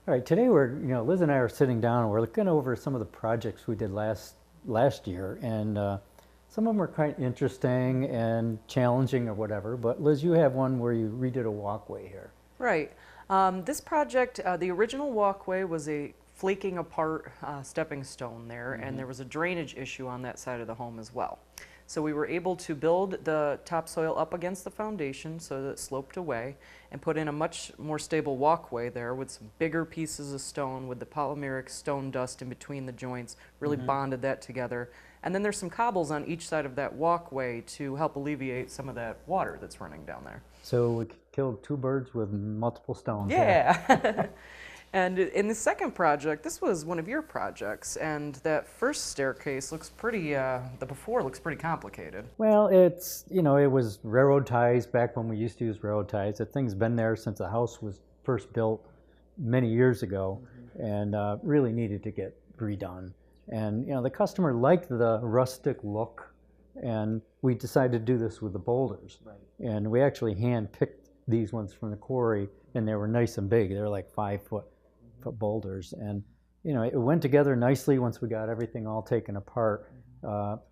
All right, today Liz and I are sitting down and we're looking over some of the projects we did last year, and some of them are quite interesting and challenging or whatever. But Liz, you have one where you redid a walkway here. Right. This project, the original walkway was a flaking apart stepping stone there, and there was a drainage issue on that side of the home as well. So we were able to build the topsoil up against the foundation so that it sloped away, and put in a much more stable walkway there with some bigger pieces of stone with the polymeric stone dust in between the joints, really bonded that together. And then there's some cobbles on each side of that walkway to help alleviate some of that water that's running down there. So we killed two birds with multiple stones. Yeah. And in the second project, this was one of your projects, and that first staircase looks pretty, the before looks pretty complicated. Well, it was railroad ties back when we used to use railroad ties. That thing's been there since the house was first built many years ago, and really needed to get redone. And the customer liked the rustic look, and we decided to do this with the boulders. Right. And we actually hand picked these ones from the quarry, and they were nice and big. They were like 5-foot boulders, and it went together nicely once we got everything all taken apart.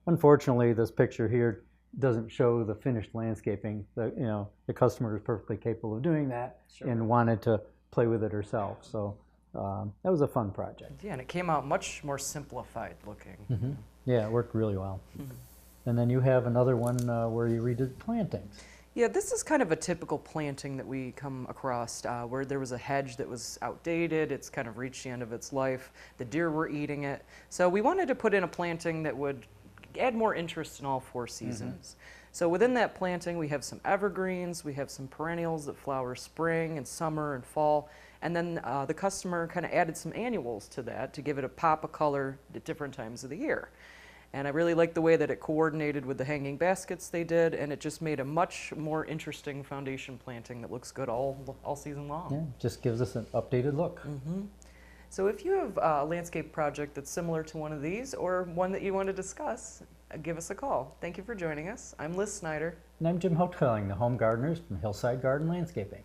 Unfortunately, this picture here doesn't show the finished landscaping. The customer is perfectly capable of doing that. Sure. And wanted to play with it herself. So that was a fun project. Yeah, and it came out much more simplified looking. Yeah, it worked really well. And then you have another one where you redid plantings. Yeah, this is kind of a typical planting that we come across where there was a hedge that was outdated. It's kind of reached the end of its life. The deer were eating it. So we wanted to put in a planting that would add more interest in all 4 seasons. So within that planting, we have some evergreens, we have some perennials that flower spring and summer and fall, and then the customer kind of added some annuals to that to give it a pop of color at different times of the year. And I really liked the way that it coordinated with the hanging baskets they did, and it just made a much more interesting foundation planting that looks good all season long. Yeah, just gives us an updated look. So if you have a landscape project that's similar to one of these, or one that you want to discuss, give us a call. Thank you for joining us. I'm Liz Snyder. And I'm Jim Hotelling, the home gardeners from Hillside Garden Landscaping.